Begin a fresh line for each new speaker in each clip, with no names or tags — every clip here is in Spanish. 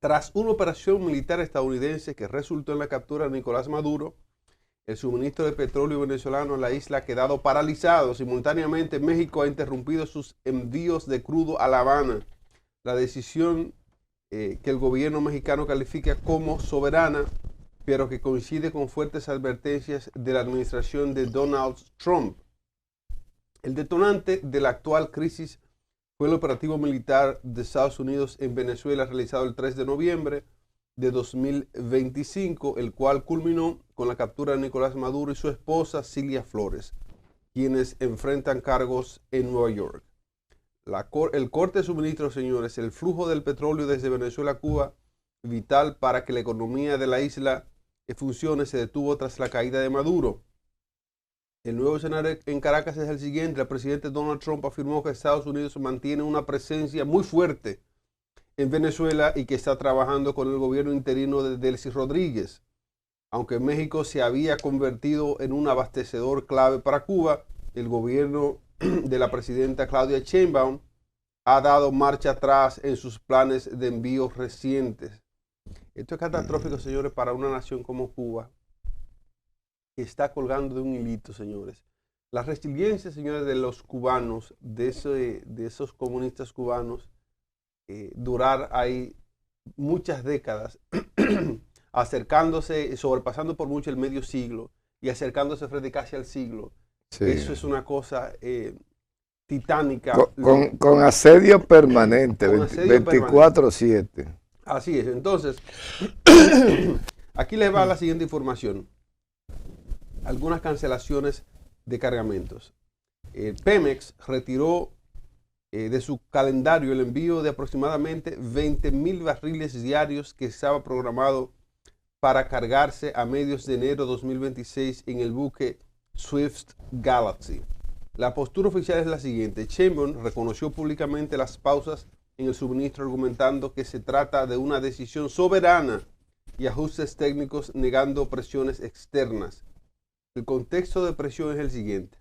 Tras una operación militar estadounidense que resultó en la captura de Nicolás Maduro, el suministro de petróleo venezolano a la isla ha quedado paralizado. Simultáneamente, México ha interrumpido sus envíos de crudo a La Habana. La decisión que el gobierno mexicano califica como soberana, pero que coincide con fuertes advertencias de la administración de Donald Trump. El detonante de la actual crisis fue el operativo militar de Estados Unidos en Venezuela realizado el 3 de noviembre de 2025, el cual culminó con la captura de Nicolás Maduro y su esposa Cilia Flores, quienes enfrentan cargos en Nueva York. El corte de suministro, señores, el flujo del petróleo desde Venezuela a Cuba, vital para que la economía de la isla funcione, se detuvo tras la caída de Maduro. El nuevo escenario en Caracas es el siguiente. El presidente Donald Trump afirmó que Estados Unidos mantiene una presencia muy fuerte en Venezuela y que está trabajando con el gobierno interino de Delcy Rodríguez. Aunque México se había convertido en un abastecedor clave para Cuba, el gobierno de la presidenta Claudia Sheinbaum ha dado marcha atrás en sus planes de envíos recientes. Esto es catastrófico, señores, para una nación como Cuba, que está colgando de un hilito, señores. La resiliencia, señores, de los cubanos, de esos comunistas cubanos, durar ahí muchas décadas, acercándose, sobrepasando por mucho el medio siglo y acercándose frente casi al siglo. Sí. Eso es una cosa titánica.
Con asedio permanente, 24/7.
Así es. Entonces, aquí les va la siguiente información. Algunas cancelaciones de cargamentos. Pemex retiró de su calendario el envío de aproximadamente 20,000 barriles diarios que estaba programado para cargarse a medios de enero de 2026 en el buque Swift Galaxy. La postura oficial es la siguiente. Sheinbaum reconoció públicamente las pausas en el suministro, argumentando que se trata de una decisión soberana y ajustes técnicos, negando presiones externas. El contexto de presión es el siguiente.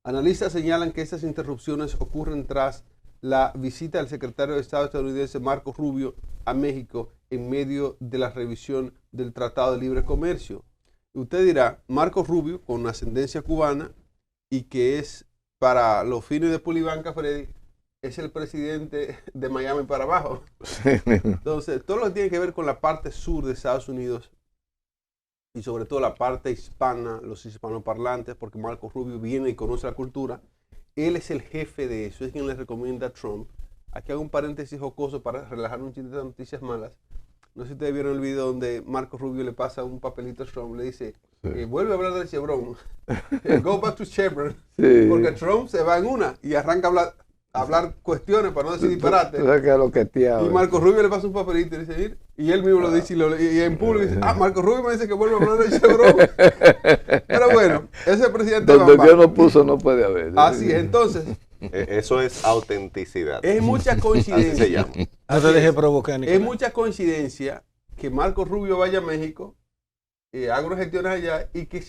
Analistas señalan que estas interrupciones ocurren tras la visita del secretario de Estado estadounidense Marco Rubio a México en medio de la revisión del Tratado de Libre Comercio. Usted dirá, Marco Rubio, con ascendencia cubana y que es, para los fines de Pulibanca, Freddy, es el presidente de Miami para abajo. Entonces, todo lo que tiene que ver con la parte sur de Estados Unidos y sobre todo la parte hispana, los hispanoparlantes, porque Marco Rubio viene y conoce la cultura, él es el jefe de eso, es quien le recomienda a Trump. Aquí hago un paréntesis jocoso para relajar un chiste de noticias malas. No sé si ustedes vieron el video donde Marco Rubio le pasa un papelito a Trump, le dice, vuelve a hablar de Chevron, go back to Chevron, sí. Porque Trump se va en una y arranca a hablar cuestiones para no decir disparate. Y Marco Rubio le pasa un papelito y dice, mira, y él mismo lo dice y en público dice, Marco Rubio me dice que vuelva a hablar de Chevron. Pero bueno, ese presidente
donde Dios no puso no puede haber.
Así es, entonces.
Eso es autenticidad.
Es mucha coincidencia.
Así se llama.
No te dejes provocar, Nicolás.
Es mucha coincidencia que Marco Rubio vaya a México, haga unas gestiones allá y que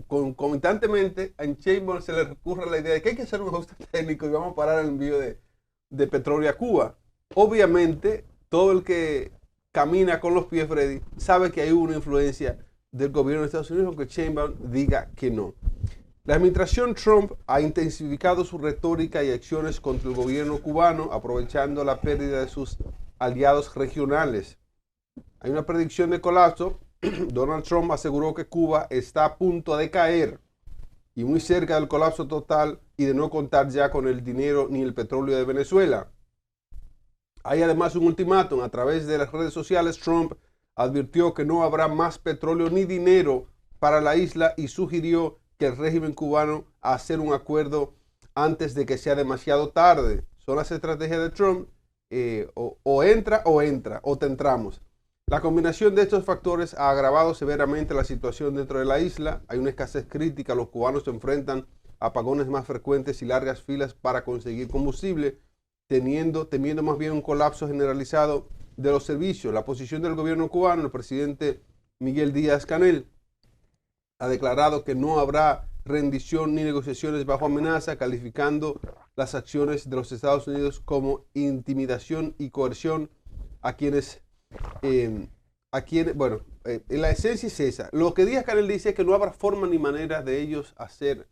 concomitantemente a Sheinbaum se le recurra la idea de que hay que hacer un ajuste técnico y vamos a parar el envío de petróleo a Cuba. Obviamente, todo el que camina con los pies, Freddy, sabe que hay una influencia del gobierno de Estados Unidos, aunque Sheinbaum diga que no. La administración Trump ha intensificado su retórica y acciones contra el gobierno cubano, aprovechando la pérdida de sus aliados regionales. Hay una predicción de colapso. Donald Trump aseguró que Cuba está a punto de caer y muy cerca del colapso total y de no contar ya con el dinero ni el petróleo de Venezuela. Hay además un ultimátum. A través de las redes sociales, Trump advirtió que no habrá más petróleo ni dinero para la isla y sugirió que el régimen cubano hacer un acuerdo antes de que sea demasiado tarde. Son las estrategias de Trump, o entra, o te entramos. La combinación de estos factores ha agravado severamente la situación dentro de la isla. Hay una escasez crítica, los cubanos se enfrentan a apagones más frecuentes y largas filas para conseguir combustible, temiendo más bien un colapso generalizado de los servicios. La posición del gobierno cubano, el presidente Miguel Díaz-Canel, ha declarado que no habrá rendición ni negociaciones bajo amenaza, calificando las acciones de los Estados Unidos como intimidación y coerción a quienes, bueno, la esencia es esa. Lo que Díaz-Canel dice es que no habrá forma ni manera de ellos hacer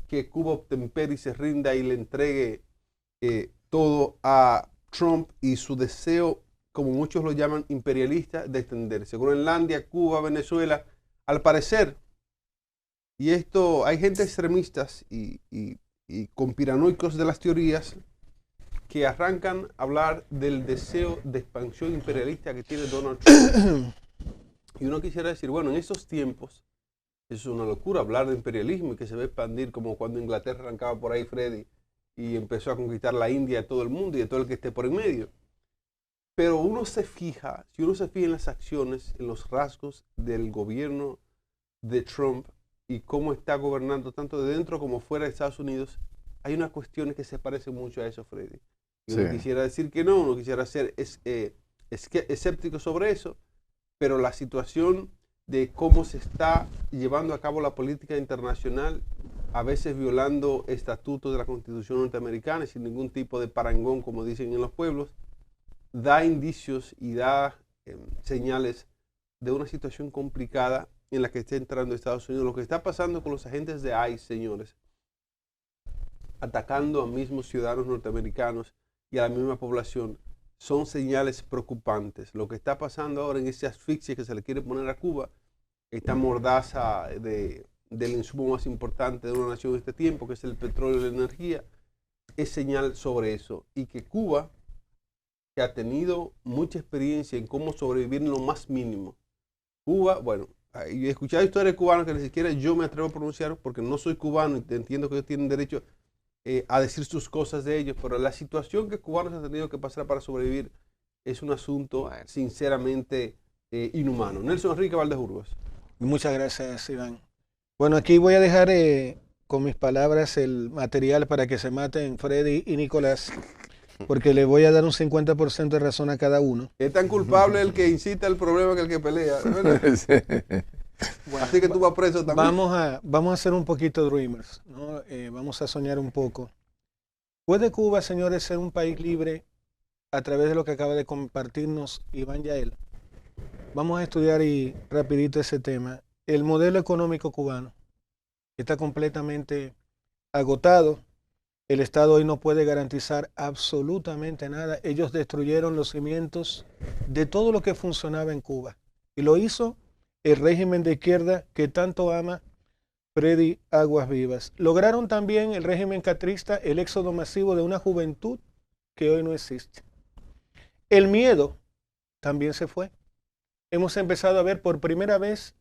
que Cuba obtempere y se rinda y le entregue todo a Trump y su deseo, como muchos lo llaman, imperialista, de extenderse. Groenlandia, Cuba, Venezuela, al parecer, y esto, hay gente extremistas y conspiranoicos de las teorías que arrancan a hablar del deseo de expansión imperialista que tiene Donald Trump. Y uno quisiera decir, bueno, en esos tiempos, eso es una locura, hablar de imperialismo y que se va a expandir como cuando Inglaterra arrancaba por ahí, Freddy, y empezó a conquistar la India de todo el mundo y de todo el que esté por en medio. Pero uno se fija, si uno se fija en las acciones, en los rasgos del gobierno de Trump y cómo está gobernando tanto de dentro como fuera de Estados Unidos, hay unas cuestiones que se parecen mucho a eso, Freddy. Y uno quisiera decir que no, uno quisiera ser escéptico sobre eso, pero la situación de cómo se está llevando a cabo la política internacional, a veces violando estatutos de la Constitución norteamericana sin ningún tipo de parangón, como dicen en los pueblos, da indicios y da señales de una situación complicada en la que está entrando Estados Unidos. Lo que está pasando con los agentes de ICE, señores, atacando a mismos ciudadanos norteamericanos y a la misma población, son señales preocupantes. Lo que está pasando ahora en esa asfixia que se le quiere poner a Cuba, esta mordaza del insumo más importante de una nación en este tiempo, que es el petróleo y la energía, es señal sobre eso. Y que Cuba, que ha tenido mucha experiencia en cómo sobrevivir en lo más mínimo. Cuba, bueno, y he escuchado historias cubanas que ni siquiera yo me atrevo a pronunciar porque no soy cubano y entiendo que ellos tienen derecho a decir sus cosas de ellos, pero la situación que cubanos han tenido que pasar para sobrevivir es un asunto sinceramente inhumano. Nelson Enrique Valdez-Burgos.
Muchas gracias, Iván. Bueno, aquí voy a dejar con mis palabras el material para que se maten Freddy y Nicolás, porque le voy a dar un 50% de razón a cada uno.
Es tan culpable el que incita el problema que el que pelea, ¿verdad? Sí. Bueno, así que tú vas preso también.
Vamos a hacer un poquito dreamers, ¿no? Vamos a soñar un poco. ¿Puede Cuba, señores, ser un país libre a través de lo que acaba de compartirnos Iván Yael? Vamos a estudiar y rapidito ese tema. El modelo económico cubano está completamente agotado. El Estado hoy no puede garantizar absolutamente nada. Ellos destruyeron los cimientos de todo lo que funcionaba en Cuba. Y lo hizo el régimen de izquierda que tanto ama Freddy Aguas Vivas. Lograron también el régimen castrista el éxodo masivo de una juventud que hoy no existe. El miedo también se fue. Hemos empezado a ver por primera vez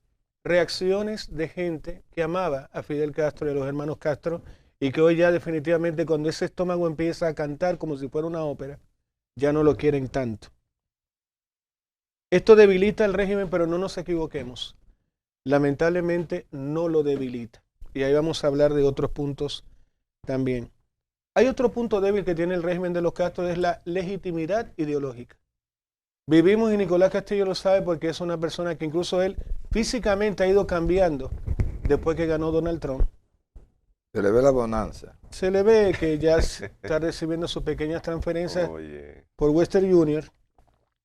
reacciones de gente que amaba a Fidel Castro y a los hermanos Castro y que hoy ya definitivamente cuando ese estómago empieza a cantar como si fuera una ópera, ya no lo quieren tanto. Esto debilita el régimen, pero no nos equivoquemos. Lamentablemente no lo debilita. Y ahí vamos a hablar de otros puntos también. Hay otro punto débil que tiene el régimen de los Castro, es la legitimidad ideológica. Vivimos, y Nicolás Castillo lo sabe porque es una persona que incluso él físicamente ha ido cambiando después que ganó Donald Trump.
Se le ve la bonanza.
Se le ve que ya está recibiendo sus pequeñas transferencias por Western Union.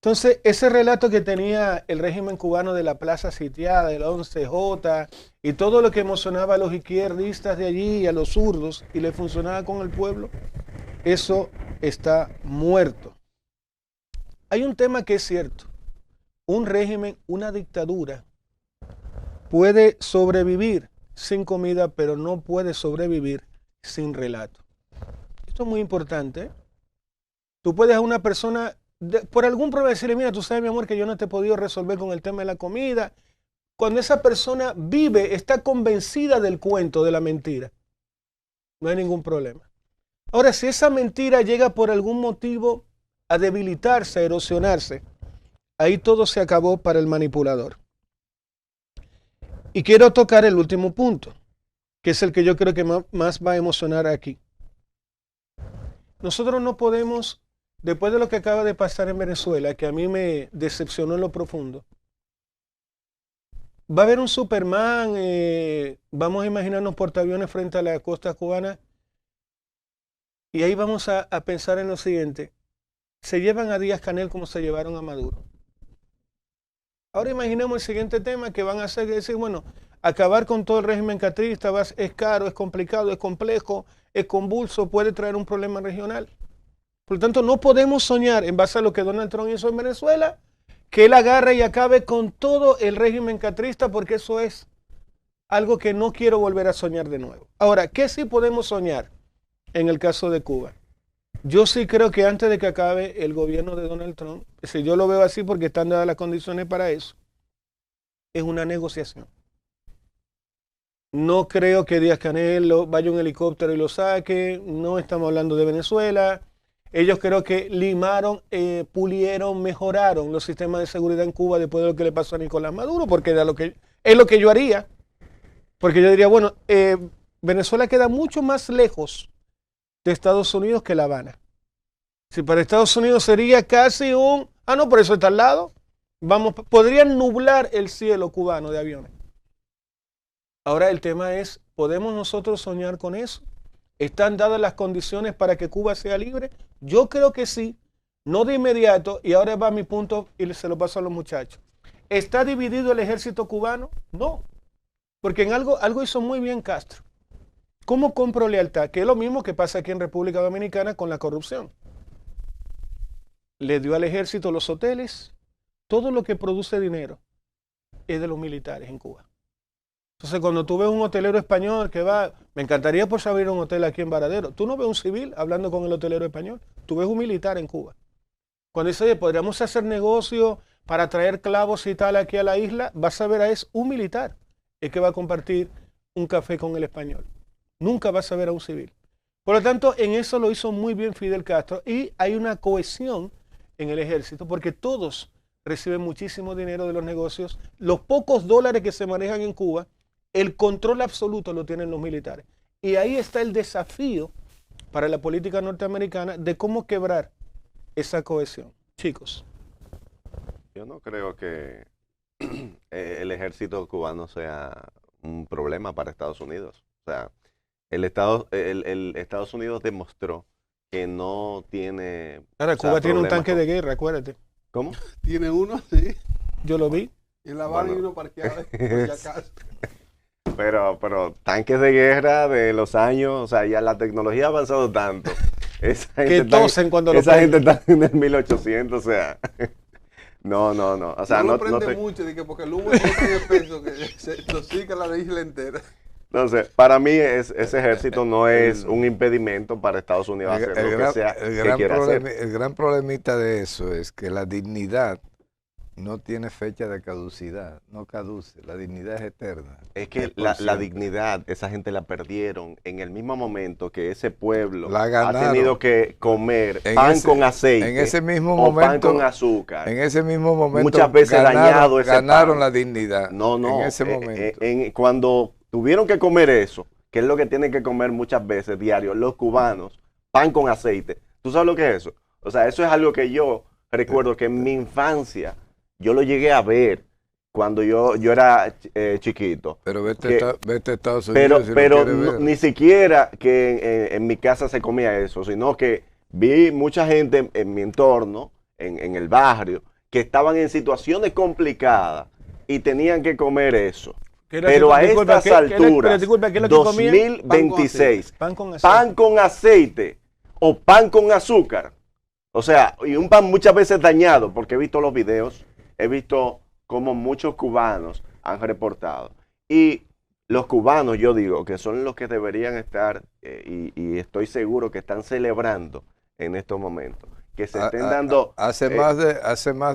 Entonces, ese relato que tenía el régimen cubano de la plaza sitiada, del 11J, y todo lo que emocionaba a los izquierdistas de allí y a los zurdos, y le funcionaba con el pueblo, eso está muerto. Hay un tema que es cierto. Un régimen, una dictadura, puede sobrevivir sin comida, pero no puede sobrevivir sin relato. Esto es muy importante. Tú puedes a una persona, por algún problema, decirle, mira, tú sabes, mi amor, que yo no te he podido resolver con el tema de la comida. Cuando esa persona vive, está convencida del cuento, de la mentira, no hay ningún problema. Ahora, si esa mentira llega por algún motivo a debilitarse, a erosionarse, ahí todo se acabó para el manipulador. Y quiero tocar el último punto, que es el que yo creo que más va a emocionar aquí. Nosotros no podemos, después de lo que acaba de pasar en Venezuela, que a mí me decepcionó en lo profundo, va a haber un Superman, vamos a imaginarnos portaaviones frente a la costa cubana, Y ahí vamos a pensar en lo siguiente. Se llevan a Díaz-Canel como se llevaron a Maduro. Ahora imaginemos el siguiente tema que van a hacer, que decir, bueno, acabar con todo el régimen castrista es caro, es complicado, es complejo, es convulso, puede traer un problema regional. Por lo tanto, no podemos soñar, en base a lo que Donald Trump hizo en Venezuela, que él agarre y acabe con todo el régimen castrista, porque eso es algo que no quiero volver a soñar de nuevo. Ahora, ¿qué sí podemos soñar en el caso de Cuba? Yo sí creo que antes de que acabe el gobierno de Donald Trump, si yo lo veo así porque están dadas las condiciones para eso, es una negociación. No creo que Díaz-Canel vaya un helicóptero y lo saque, no estamos hablando de Venezuela. Ellos creo que limaron, pulieron, mejoraron los sistemas de seguridad en Cuba después de lo que le pasó a Nicolás Maduro, porque es lo que yo haría. Porque yo diría, bueno, Venezuela queda mucho más lejos de Estados Unidos que La Habana. Si para Estados Unidos sería casi no, por eso está al lado. Podrían nublar el cielo cubano de aviones. Ahora el tema es, ¿podemos nosotros soñar con eso? ¿Están dadas las condiciones para que Cuba sea libre? Yo creo que sí, no de inmediato, y ahora va mi punto y se lo paso a los muchachos. ¿Está dividido el ejército cubano? No, porque en algo hizo muy bien Castro. ¿Cómo compro lealtad? Que es lo mismo que pasa aquí en República Dominicana con la corrupción. Le dio al ejército los hoteles, todo lo que produce dinero es de los militares en Cuba. Entonces, cuando tú ves un hotelero español que va, me encantaría por abrir un hotel aquí en Varadero, tú no ves un civil hablando con el hotelero español, tú ves un militar en Cuba. Cuando dice, oye, podríamos hacer negocio para traer clavos y tal aquí a la isla, vas a ver es un militar el que va a compartir un café con el español. Nunca vas a ver a un civil. Por lo tanto, en eso lo hizo muy bien Fidel Castro y hay una cohesión en el ejército porque todos reciben muchísimo dinero de los negocios. Los pocos dólares que se manejan en Cuba, el control absoluto lo tienen los militares. Y ahí está el desafío para la política norteamericana de cómo quebrar esa cohesión. Chicos.
Yo no creo que el ejército cubano sea un problema para Estados Unidos. O sea, el Estados Unidos demostró que no tiene...
Ahora, Cuba tiene un tanque de guerra, acuérdate.
¿Cómo?
Tiene uno, sí.
Yo lo vi.
En La Habana y uno parqueado. Por si acaso.
Pero tanques de guerra de los años, o sea, ya la tecnología ha avanzado tanto.
Que tosen cuando lo
esa gente está en el 1800, o sea... No. O sea,
no prende mucho, de que porque el humo es tan espeso que se intoxica la isla entera.
Entonces, para mí ese ejército no es un impedimento para Estados Unidos hacer lo que sea que quiera hacer.
El gran problemita de eso es que la dignidad no tiene fecha de caducidad, no caduce, la dignidad es eterna.
Es que la dignidad, esa gente la perdieron en el mismo momento que ese pueblo ha tenido que comer pan con aceite
en ese mismo
o
momento,
pan con azúcar.
En ese mismo momento
muchas veces
ganaron la dignidad.
No,
en ese momento.
Cuando tuvieron que comer eso, que es lo que tienen que comer muchas veces diario los cubanos, pan con aceite. ¿Tú sabes lo que es eso? O sea, eso es algo que yo recuerdo que en mi infancia yo lo llegué a ver cuando yo era chiquito.
Pero vete a Estados Unidos.
Pero ni siquiera que en mi casa se comía eso, sino que vi mucha gente en mi entorno, en el barrio, que estaban en situaciones complicadas y tenían que comer eso. Pero a estas alturas, 2026, pan con aceite o pan con azúcar. O sea, y un pan muchas veces dañado, porque he visto los videos, he visto cómo muchos cubanos han reportado. Y los cubanos, yo digo, que son los que deberían estar, y estoy seguro que están celebrando en estos momentos, que se estén dando...
Hace más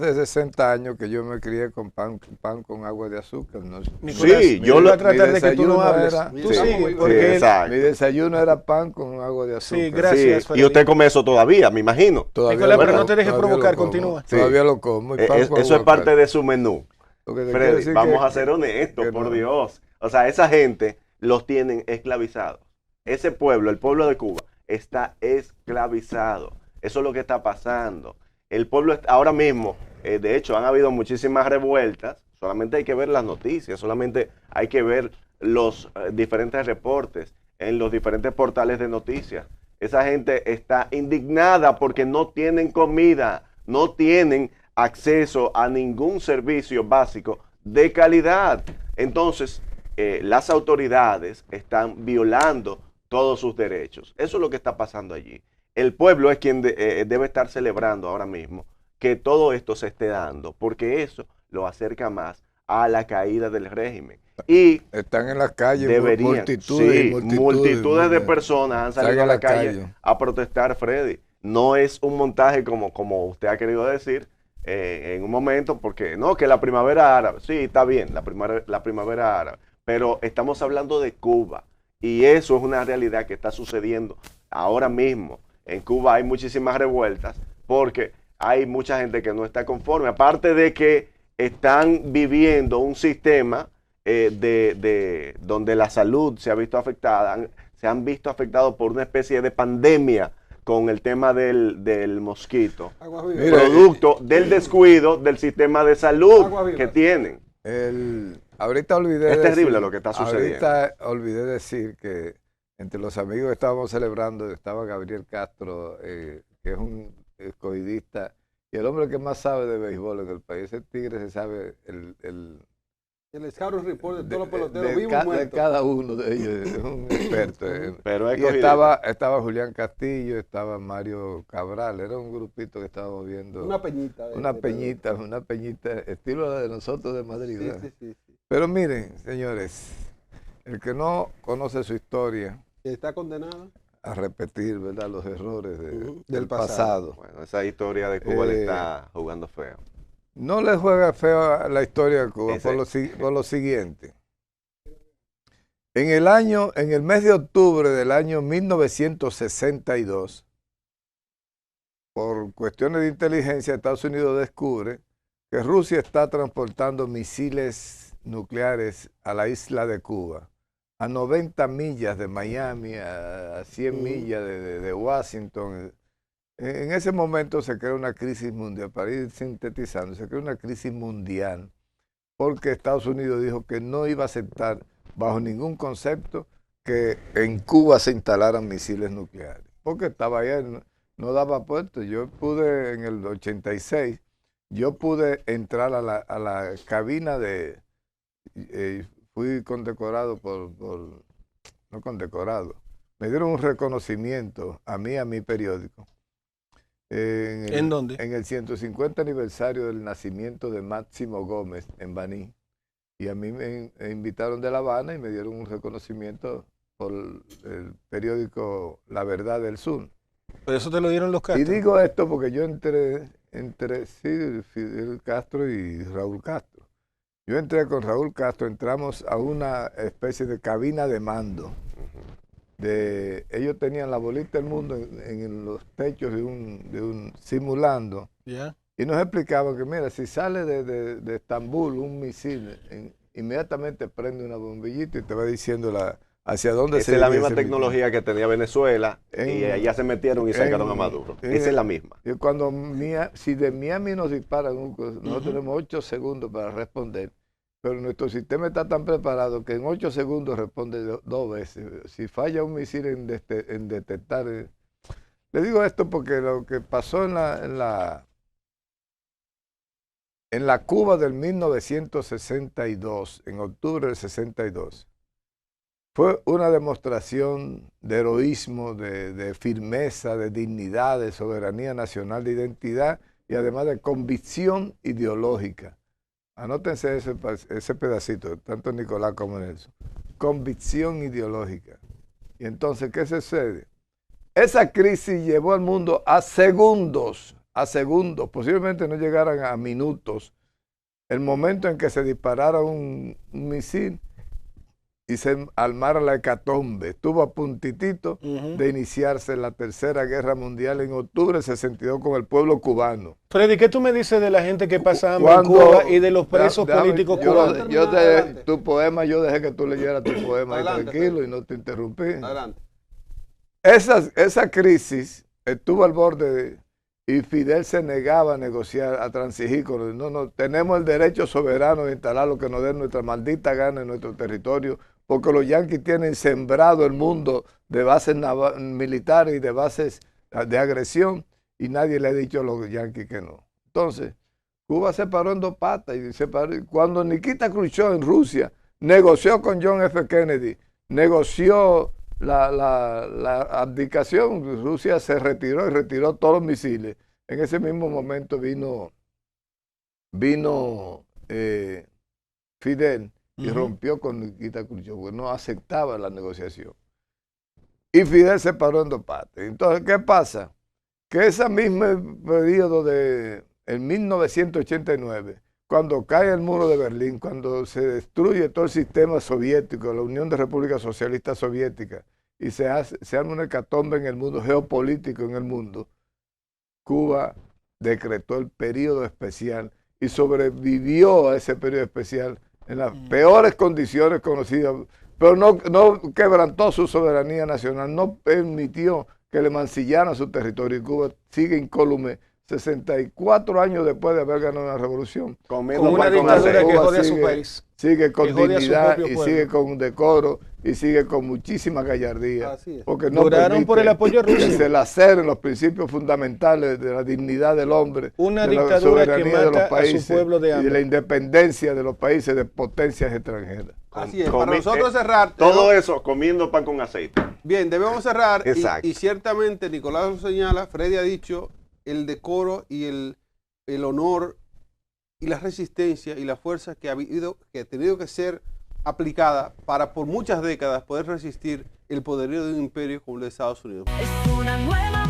de 60 años que yo me crié con pan con agua de azúcar. ¿No?
Nicolás,
sí, yo
voy a tratar de que tú no hables.
Mi desayuno era pan con agua de azúcar.
Sí, gracias.
Sí, y usted come eso todavía, me imagino.
Nicolás, pero no te dejes provocar, continúa.
Sí.
Todavía lo como.
Eso es parte de su menú. Freddy, vamos a ser honestos, por Dios. O sea, esa gente los tienen esclavizados. Ese pueblo, el pueblo de Cuba, está esclavizado. Eso es lo que está pasando. El pueblo ahora mismo, de hecho, han habido muchísimas revueltas. Solamente hay que ver las noticias, solamente hay que ver los diferentes reportes en los diferentes portales de noticias. Esa gente está indignada porque no tienen comida, no tienen acceso a ningún servicio básico de calidad. Entonces, las autoridades están violando todos sus derechos. Eso es lo que está pasando allí. El pueblo es quien debe estar celebrando ahora mismo que todo esto se esté dando, porque eso lo acerca más a la caída del régimen. Y
están en las calles
deberían,
multitudes,
sí, multitudes de personas han salido a la calle a protestar, Freddy. No es un montaje como usted ha querido decir en un momento, porque no, que la primavera árabe, sí, está bien, la primavera árabe, pero estamos hablando de Cuba y eso es una realidad que está sucediendo ahora mismo. En Cuba hay muchísimas revueltas porque hay mucha gente que no está conforme, aparte de que están viviendo un sistema donde la salud se ha visto afectada, se han visto afectados por una especie de pandemia con el tema del mosquito, producto del descuido del sistema de salud que tienen.
Ahorita olvidé
es terrible lo que está sucediendo.
Ahorita olvidé decir que entre los amigos que estábamos celebrando estaba Gabriel Castro, que es un escogidista y el hombre que más sabe de béisbol en el país. Ese tigre se sabe el
Scouting Report de todos los peloteros vivos muertos.
De cada uno de ellos, es un experto.
Pero
y estaba Julián Castillo, estaba Mario Cabral, era un grupito que estábamos viendo.
Una peñita.
Una peñita, estilo la de nosotros de Madrid.
Sí.
Pero miren, señores, el que no conoce su historia
está condenado
a repetir, ¿verdad?, los errores del pasado.
Bueno, esa historia de Cuba le está jugando feo.
No le juega feo a la historia de Cuba por lo siguiente. En el mes de octubre del año 1962, por cuestiones de inteligencia, Estados Unidos descubre que Rusia está transportando misiles nucleares a la isla de Cuba, a 90 millas de Miami, a 100 millas de Washington. En ese momento se crea una crisis mundial, para ir sintetizando, se crea una crisis mundial porque Estados Unidos dijo que no iba a aceptar bajo ningún concepto que en Cuba se instalaran misiles nucleares, porque estaba allá, no daba puerto. Yo pude, en el 86, yo pude entrar a la cabina fui condecorado no condecorado, me dieron un reconocimiento a mí, a mi periódico.
¿En dónde?
En el 150 aniversario del nacimiento de Máximo Gómez en Baní. Y a mí me invitaron de La Habana y me dieron un reconocimiento por el periódico La Verdad del Sur.
¿Por eso te lo dieron los Castro?
Y digo esto porque yo entré Fidel Castro y Raúl Castro. Yo entré con Raúl Castro, entramos a una especie de cabina de mando. Ellos tenían la bolita del mundo en los techos de un simulando.
Yeah.
Y nos explicaban que, mira, si sale de Estambul un misil, inmediatamente prende una bombillita y te va diciendo hacia dónde se dirige.
Esa es la misma tecnología que tenía Venezuela y allá se metieron y sacaron a Maduro. Esa es la misma.
Y si de Miami nos disparan, nosotros tenemos 8 segundos para responder. Pero nuestro sistema está tan preparado que en 8 segundos responde 2 veces. Si falla un misil en detectar... Le digo esto porque lo que pasó en la Cuba del 1962, en octubre del 62, fue una demostración de heroísmo, de firmeza, de dignidad, de soberanía nacional, de identidad y además de convicción ideológica. Anótense ese pedacito, tanto Nicolás como Nelson. Convicción ideológica. Y entonces, ¿qué sucede? Esa crisis llevó al mundo a segundos, posiblemente no llegaran a minutos, el momento en que se disparara un misil y se armara la hecatombe. Estuvo a puntitito de iniciarse la Tercera Guerra Mundial en octubre del 62 con el pueblo cubano.
Freddy, ¿qué tú me dices de la gente que pasa hambre en Cuba y de los presos políticos cubanos?
Tu poema, yo dejé que tú leyeras tu poema ahí tranquilo y no te interrumpí.
Adelante.
Esa crisis estuvo al borde y Fidel se negaba a negociar, a transigir con él. No, tenemos el derecho soberano de instalar lo que nos dé nuestra maldita gana en nuestro territorio, porque los yanquis tienen sembrado el mundo de bases militares y de bases de agresión, y nadie le ha dicho a los yanquis que no. Entonces, Cuba se paró en dos patas. Y cuando Nikita Khrushchev en Rusia negoció con John F. Kennedy, negoció la abdicación, Rusia se retiró y retiró todos los misiles. En ese mismo momento vino Fidel y rompió con Nikita Khrushchev, porque no aceptaba la negociación. Y Fidel se paró en dos patas. Entonces, ¿qué pasa? Que ese mismo periodo en 1989, cuando cae el muro de Berlín, cuando se destruye todo el sistema soviético, la Unión de Repúblicas Socialistas Soviéticas, y se arma una hecatombe en el mundo, geopolítico en el mundo, Cuba decretó el periodo especial y sobrevivió a ese periodo especial en las peores condiciones conocidas, pero no quebrantó su soberanía nacional, no permitió que le mancillaran su territorio, y Cuba sigue incólume 64 años después de haber ganado la revolución.
Con una dictadura que jode a su país.
Sigue con dignidad y sigue con decoro y sigue con muchísima gallardía. Porque no
duraron por el apoyo ruso.
Que se laceren los principios fundamentales de la dignidad del hombre,
una
de la
dictadura
soberanía
que mata
de los países
a su pueblo de hambre.
y de la independencia de los países de potencias extranjeras.
Así es, para nosotros cerrar.
Todo eso comiendo pan con aceite.
Bien, debemos cerrar.
Exacto.
Y ciertamente Nicolás lo señala, Freddy ha dicho, el decoro y el honor y la resistencia y la fuerza que ha tenido que ser aplicada para por muchas décadas poder resistir el poderío de un imperio como el de Estados Unidos.
Es una nueva